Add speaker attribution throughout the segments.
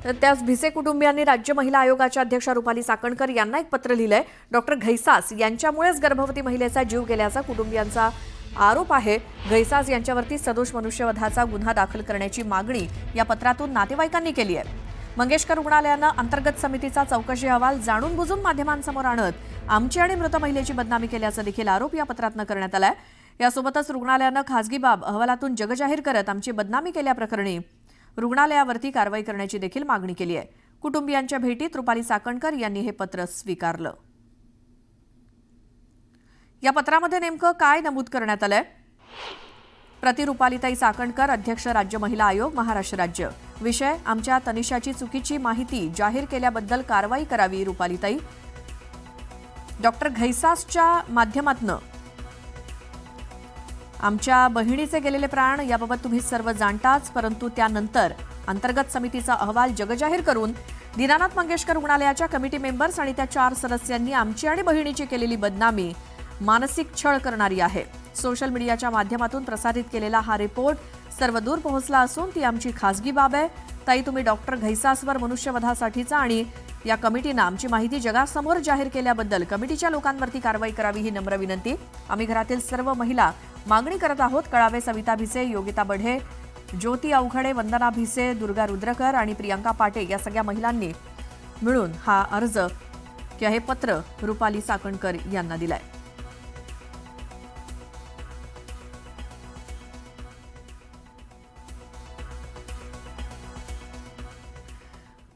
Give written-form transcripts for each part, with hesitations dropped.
Speaker 1: तर त्याच भिसे कुटुंबियांनी राज्य महिला आयोगाच्या अध्यक्षा रुपाली चाकणकर यांना एक पत्र लिहिलंय। डॉक्टर घैसास यांच्यामुळेच गर्भवती महिलेचा जीव गेल्याचा कुटुंबियांचा आरोप आहे। घैसास यांच्यावरती सदोष मनुष्यवधाचा गुन्हा दाखल करण्याची मागणी या पत्रातून नातेवाईकांनी केली आहे। मंगेशकर रुग्णालयानं अंतर्गत समितीचा चौकशी अहवाल जाणून बुजून माध्यमांसमोर आणत आमची आणि मृत महिलेची बदनामी केल्याचा देखील आरोप या पत्रातनं करण्यात आलाय। यासोबतच रुग्णालयानं खासगी बाब अहवालातून जगजाहीर करत आमची बदनामी केल्याप्रकरणी रुग्णालयावरती कारवाई करण्याची देखील मागणी केली आहे। कुटुंबियांच्या भेटीत रुपाली चाकणकर यांनी हे पत्र स्वीकारलं। या पत्रामध्ये नेमकं काय नमूद करण्यात आलंय? प्रति रुपालीताई चाकणकर, अध्यक्ष राज्य महिला आयोग महाराष्ट्र राज्य। विषय: आमच्या तनिषाची चुकीची माहिती जाहीर केल्याबद्दल कारवाई करावी रुपालीताई। डॉक्टर घैसासच्या माध्यमातून आमच्या बहिणीचे गेलेले प्राण याबाबत तुम्ही सर्व जाणताच, परंतु त्यानंतर अंतर्गत समितीचा अहवाल जगजाहीर करून दीनानाथ मंगेशकर रुग्णालयाच्या कमिटी मेंबर्स आणि त्या 4 सदस्यांनी आमची आणि बहिणीची केलेली बदनामी मानसिक छळ करणारी आहे। सोशल मीडियाच्या माध्यमातून प्रसारित केलेला हा रिपोर्ट सर्वदूर पोहोचला असून ती आमची खासगी बाब आहे। ताई, तुम्ही डॉक्टर घैसासवर मनुष्यवधासाठीचा आणि या कमिटीनं आमची माहिती जगासमोर जाहीर केल्याबद्दल कमिटीच्या लोकांवरती कारवाई करावी ही नम्र विनंती। आम्ही घरातील सर्व महिला मागणी करत आहोत। कळावे सविता भिसे, योगिता बढे, ज्योती अवघडे, वंदना भिसे, दुर्गा रुद्रकर आणि प्रियंका पाटे या सगळ्या महिलांनी मिळून हा अर्ज किंवा हे पत्र रुपाली चाकणकर यांना दिलाय।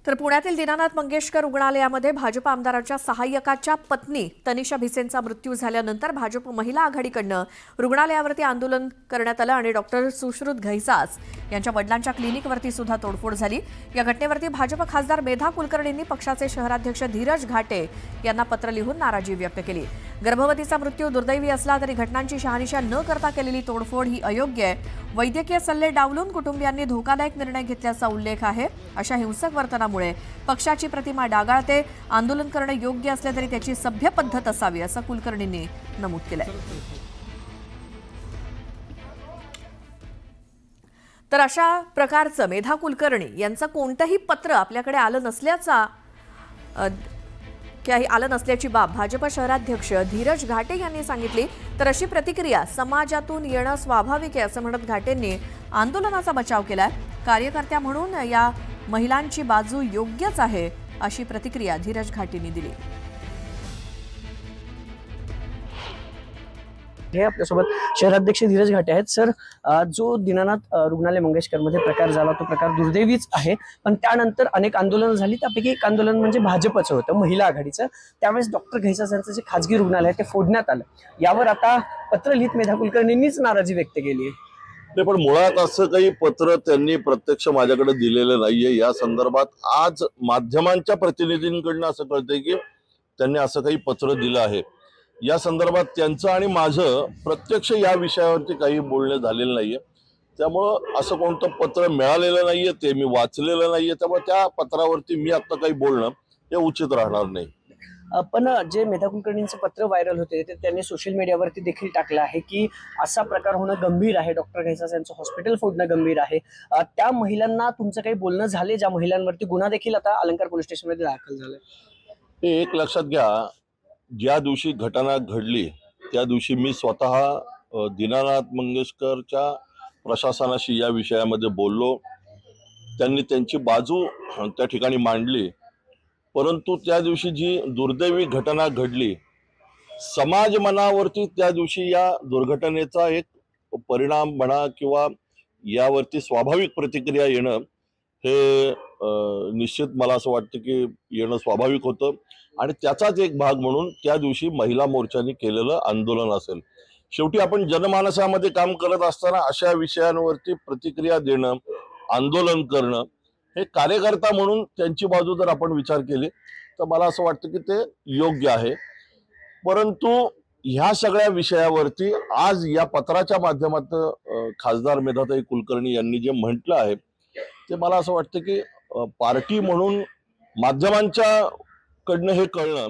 Speaker 1: तर पुण्यातील दीनानाथ मंगेशकर रुग्णालयामध्ये भाजप आमदाराच्या सहाय्यकाच्या पत्नी तनिषा भिसेंचा मृत्यू झाल्यानंतर भाजप महिला आघाडीकडनं रुग्णालयावरती आंदोलन करण्यात आलं आणि डॉक्टर सुश्रुत घैसास यांच्या वडिलांच्या क्लिनिकवरती सुद्धा तोडफोड झाली। या घटनेवरती भाजप खासदार मेधा कुलकर्णींनी पक्षाचे शहराध्यक्ष धीरज घाटे यांना पत्र लिहून नाराजी व्यक्त केली। गर्भवतीचा मृत्यू दुर्दैवी असला तरी घटनांची शहानिशा न करता केलेली तोडफोड ही अयोग्य आहे। वैद्यकीय सल्ले डावलून कुटुंबियांनी धोकादायक निर्णय घेतल्याचा उल्लेख आहे। अशा हिंसक वर्तनामुळे पक्षाची प्रतिमा डागाळते। आंदोलन करणं योग्य असले तरी त्याची सभ्य पद्धत असावी असं कुलकर्णींनी नमूद केलंय। तर अशा प्रकारचं मेधा कुलकर्णी यांचं कोणतंही पत्र आपल्याकडे आलं नसल्याची बाब भाजप शहराध्यक्ष धीरज घाटे यांनी सांगितली। तर अशी प्रतिक्रिया समाजातून येणं स्वाभाविक आहे असं म्हणत घाटेंनी आंदोलनाचा बचाव केलाय। कार्यकर्त्या म्हणून या महिलांची बाजू योग्यच आहे अशी प्रतिक्रिया धीरज घाटेंनी दिली।
Speaker 2: हे आपल्यासोबत शहराध्यक्ष धीरज घाटे आहेत। सर, जो दीनानाथ रुग्णालय मंगेशकरमध्ये प्रकार झाला तो प्रकार दुर्दैवीच आहे, पण त्यानंतर अनेक आंदोलनं झाली। त्यापैकी एक आंदोलन म्हणजे भाजपचं होतं, महिला आघाडीचं। त्यावेळेस डॉक्टर घैसास यांचं जे खाजगी रुग्णालय आहे ते फोडण्यात आलं। यावर आता पत्र लिहित मेधा कुलकर्णींनीच नाराजी व्यक्त केली आहे।
Speaker 3: नाही, पण मुळात असं काही पत्र त्यांनी प्रत्यक्ष माझ्याकडे दिलेलं नाहीये। या संदर्भात आज माध्यमांच्या प्रतिनिधींकडून असं कळतंय की त्यांनी असं काही पत्र दिलं आहे। या संदर्भात त्यांचं आणि माझं प्रत्यक्ष या विषयावरती काही बोलणं झालेलं नाहीये। त्यामुळं असं कोणतं पत्र मिळालेलं नाहीये, ते मी वाचलेलं नाहीये। त्यामुळे त्या पत्रावरती मी आता काही बोलणं हे उचित राहणार नाही।
Speaker 2: पण जे मेधा कुलकर्णींचं पत्र व्हायरल होते ते त्यांनी सोशल मीडियावरती देखील टाकलं आहे की असा प्रकार होणं गंभीर आहे, डॉक्टर घैसास यांचं हॉस्पिटल फोडणं गंभीर आहे। त्या महिलांना तुमचं काही बोलणं झाले, ज्या महिलांवरती गुन्हा देखील आता अलंकार पोलीस स्टेशनमध्ये दाखल झालाय?
Speaker 3: हे एक लक्षात घ्या, ज्या दिवशी घटना घडली त्या दिवशी मी स्वतः दीनानाथ मंगेशकरच्या प्रशासनाशी या विषयामध्ये बोललो। त्यांनी त्यांची बाजू त्या ठिकाणी मांडली, परंतु त्या दिवशी जी दुर्दैवी घटना घडली, समाज मनावरती त्या दिवशी या दुर्घटनेचा एक परिणाम म्हणा किंवा यावरती स्वाभाविक प्रतिक्रिया येणं हे निश्चित मला असं वाटतं की येणं स्वाभाविक होतं आणि त्याचाच एक भाग म्हणून त्या दिवशी महिला मोर्चाने केलेलं आंदोलन असेल। शेवटी आपण जनमानसामध्ये काम करत असताना अशा विषयांवरती प्रतिक्रिया देणं, आंदोलन करणं हे कार्यकर्ता म्हणून त्यांची बाजू जर आपण विचार केली तर मला असं वाटतं की ते योग्य आहे। परंतु ह्या सगळ्या विषयावरती आज या पत्राच्या माध्यमातून खासदार मेधाताई कुलकर्णी यांनी जे म्हटलं आहे ते मला असं वाटतं की पार्टी म्हणून माध्यमांच्या कडनं हे कळणं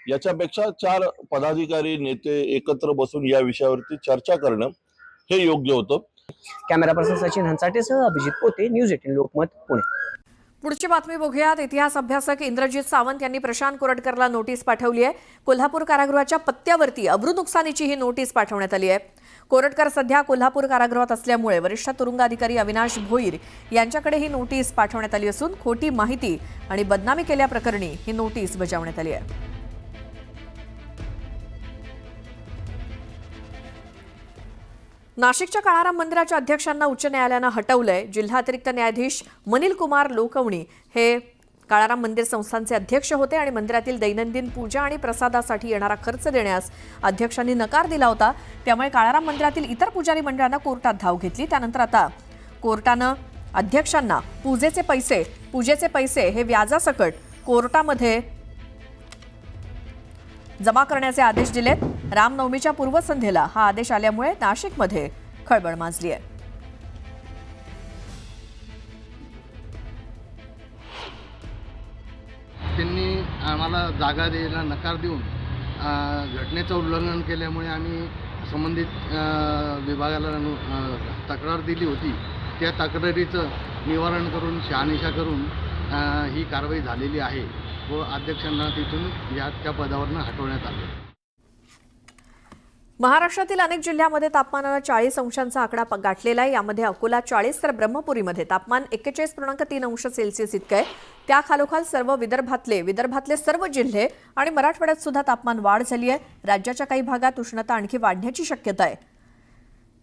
Speaker 3: याच्यापेक्षा 4 पदाधिकारी नेते एकत्र बसून या विषयावरती चर्चा करणं हे योग्य होतं।
Speaker 2: कॅमेरा पर्सन सचिन हंसाटेसह अभिजित पोते, न्यूज 18 लोकमत, पुणे।
Speaker 1: पुढची बातमी बघूयात. इतिहास अभ्यासक इंद्रजित सावंत यांनी प्रशांत कोरटकरला नोटीस पाठवली आहे. कोल्हापूर कारागृहाच्या पत्त्यावरती अब्रू नुकसानीची ही नोटीस पाठवण्यात आली आहे. कोरटकर सध्या कोल्हापूर कारागृहात असल्यामुळे वरिष्ठ तुरुंग अधिकारी अविनाश भोईर यांच्याकडे ही नोटीस पाठवण्यात आली असून खोटी माहिती आणि बदनामी केल्याप्रकरणी ही नोटीस बजावण्यात आली आहे. नाशिकच्या काळाराम मंदिराच्या अध्यक्षांना उच्च न्यायालयानं हटवलंय. जिल्हा अतिरिक्त न्यायाधीश मनिल कुमार लोकवणी हे काळाराम मंदिर संस्थानचे अध्यक्ष होते आणि मंदिरातील दैनंदिन पूजा आणि प्रसादासाठी येणारा खर्च देण्यास अध्यक्षांनी नकार दिला होता. त्यामुळे काळाराम मंदिरातील इतर पुजारी मंडळांना कोर्टात धाव घेतली. त्यानंतर आता कोर्टानं अध्यक्षांना पूजेचे पैसे हे व्याजासकट कोर्टामध्ये जमा करण्याचे आदेश दिलेत. रामनवमीच्या पूर्वसंध्येला हा आदेश आल्यामुळे नाशिकमध्ये खळबळ माजली आहे.
Speaker 4: त्यांनी आम्हाला जागा द्यायला नकार देऊन घटनेचं उल्लंघन केल्यामुळे आम्ही संबंधित विभागाला तक्रार दिली होती. त्या तक्रारीचं निवारण करून शहानिशा करून ही कारवाई झालेली आहे व अध्यक्षांना तिथून त्या पदावरून हटवण्यात आले.
Speaker 1: महाराष्ट्रातील अनेक जिल्ह्यामध्ये तापमानाला 40 अंशांचा आकडा गाठलेला आहे. यामध्ये अकोला 40 तर ब्रह्मपुरीमध्ये तापमान 41.3 अंश सेल्सिअस इतकं आहे. त्याखालोखाल सर्व विदर्भातले सर्व जिल्हे आणि मराठवाड्यात सुद्धा तापमान वाढ झाली आहे. राज्याच्या काही भागात उष्णता आणखी वाढण्याची शक्यता आहे.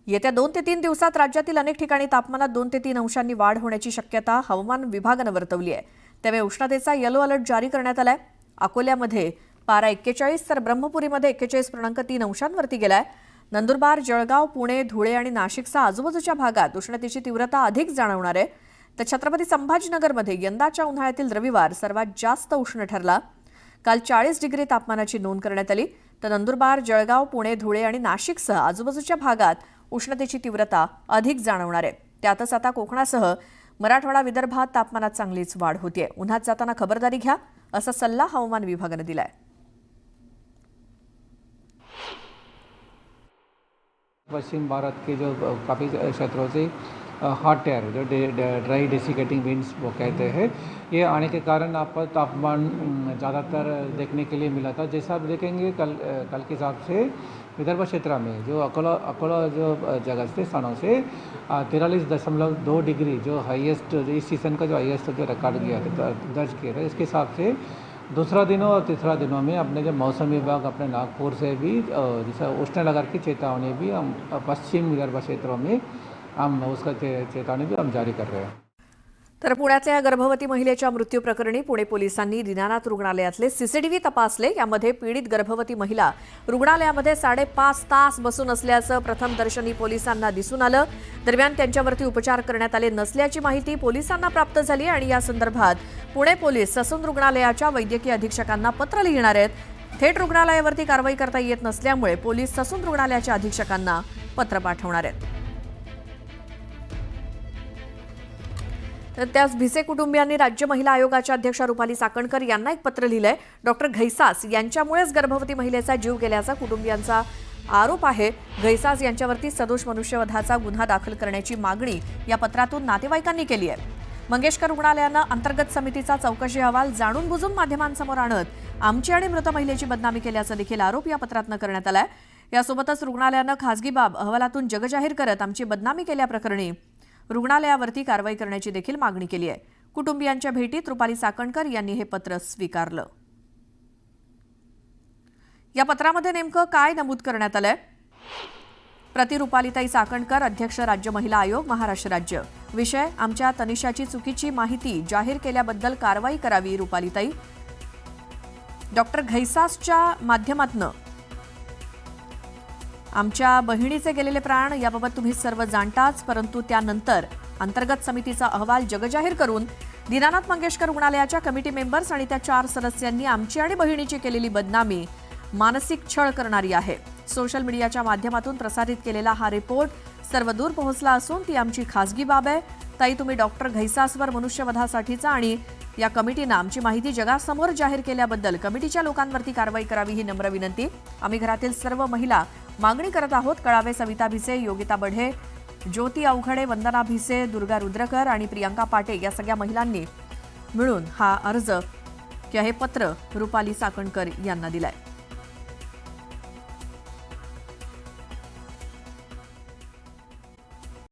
Speaker 1: येत्या 2 ते 3 दिवसात राज्यातील अनेक ठिकाणी तापमानात 2 ते 3 अंशांनी वाढ होण्याची शक्यता हवामान विभागानं वर्तवली आहे. त्यामुळे उष्णतेचा येलो अलर्ट जारी करण्यात आलाय. अकोल्यामध्ये पारा 41 तर ब्रह्मपुरीमध्ये 41.3 अंशांवरती गेलाय. नंदुरबार, जळगाव, पुणे, धुळे आणि नाशिकसह आजूबाजूच्या भागात उष्णतेची तीव्रता अधिक जाणवणार आहे. तर छत्रपती संभाजीनगरमध्ये यंदाच्या उन्हाळ्यातील रविवार सर्वात जास्त उष्ण ठरला. काल 40 डिग्री तापमानाची नोंद करण्यात आली. तर नंदुरबार, जळगाव, पुणे, धुळे आणि नाशिकसह आजूबाजूच्या भागात उष्णतेची तीव्रता अधिक जाणवणार आहे. त्यातच आता कोकणासह मराठवाडा, विदर्भात तापमानात चांगलीच वाढ होतीये. उन्हात जाताना खबरदारी घ्या असा सल्ला हवामान विभागानं दिलाय.
Speaker 5: पश्चिम भारत के जो काफ़ी क्षेत्रों से हॉट एयर जो ड्राई डेसिकेटिंग विंड्स वो कहते हैं, ये आने के कारण आपको तापमान ज़्यादातर देखने के लिए मिला था. जैसा आप देखेंगे कल के हिसाब से विदर्भ क्षेत्र में जो अकोला जो जगह से स्थानों से 43.2 डिग्री जो हाईएस्ट इस सीज़न का जो हाईएस्ट जो रिकॉर्ड किया था दर्ज किया था. इसके हिसाब से दूसरा दिनों और तीसरा दिनों में अपने जो मौसम विभाग अपने नागपुर से भी जैसा उष्णलहर की चेतावनी भी हम पश्चिम विदर्भ क्षेत्रों में हम उसका चेतावनी भी हम जारी कर रहे हैं.
Speaker 1: तर पुण्यातल्या गर्भवती महिलेच्या मृत्यू प्रकरणी पुणे पोलिसांनी दीनानाथ रुग्णालयातले सीसीटीव्ही तपासले. यामध्ये पीडित गर्भवती महिला रुग्णालयामध्ये 5.5 तास बसून असल्याचं प्रथमदर्शनी पोलिसांना दिसून आलं. दरम्यान त्यांच्यावरती उपचार करण्यात आले नसल्याची माहिती पोलिसांना प्राप्त झाली आणि या संदर्भात पुणे पोलीस ससून रुग्णालयाच्या वैद्यकीय अधीक्षकांना पत्र लिहिणार आहेत. थेट रुग्णालयावरती कारवाई करता येत नसल्यामुळे पोलीस ससून रुग्णालयाच्या अधीक्षकांना पत्र पाठवणार आहेत. तर त्याच भिसे कुटुंबियांनी राज्य महिला आयोगाच्या अध्यक्षा रुपाली चाकणकर यांना एक पत्र लिहिलंय. डॉक्टर घैसास यांच्यामुळेच गर्भवती महिलेचा जीव गेल्याचा कुटुंबियांचा आरोप आहे. घैसास यांच्यावरती सदोष मनुष्यवधाचा गुन्हा दाखल करण्याची मागणी या पत्रातून नातेवाईकांनी केली आहे. मंगेशकर रुग्णालयानं अंतर्गत समितीचा चौकशी अहवाल जाणून बुजून माध्यमांसमोर आणत आमची आणि मृत महिलेची बदनामी केल्याचा देखील आरोप या पत्रातनं करण्यात आलाय. यासोबतच रुग्णालयानं खासगी बाब अहवालातून जगजाहीर करत आमची बदनामी केल्याप्रकरणी रुग्णालयावरती कारवाई करण्याची देखील मागणी केली आहे. कुटुंबियांच्या भेटीत रुपाली चाकणकर यांनी हे पत्र स्वीकारलं. या पत्रामध्ये नेमकं काय नमूद करण्यात आलंय? प्रति रुपालीताई चाकणकर, अध्यक्ष राज्य महिला आयोग महाराष्ट्र राज्य. विषय: आमच्या तनिषाची चुकीची माहिती जाहीर केल्याबद्दल कारवाई करावी रुपालीताई. डॉक्टर घैसासच्या माध्यमातून आमच्या बहिणीचे गेलेले प्राण याबाबत तुम्ही सर्व जाणताच, परंतु त्यानंतर अंतर्गत समितीचा अहवाल जगजाहीर करून दीनानाथ मंगेशकर रुग्णालयाच्या कमिटी मेंबर्स आणि त्या 4 सदस्यांनी आमची आणि बहिणीची केलेली बदनामी मानसिक छळ करणारी आहे. सोशल मीडियाच्या माध्यमातून प्रसारित केलेला हा रिपोर्ट सर्वदूर पोहोचला असून ती आमची खासगी बाब आहे. ताई, तुम्ही डॉक्टर घैसासवर मनुष्यवधासाठीचा आणि या कमिटीनं आमची माहिती जगासमोर जाहीर केल्याबद्दल कमिटीच्या लोकांवरती कारवाई करावी ही नम्र विनंती. आम्ही घरातील सर्व महिला मागणी करत आहोत. कळावे सविता भिसे, योगिता बढे, ज्योती अवघडे, वंदना भिसे, दुर्गा रुद्रकर आणि प्रियंका पाटे या सगळ्या महिलांनी मिळून हा अर्ज किंवा हे पत्र रुपाली चाकणकर यांना दिलंय.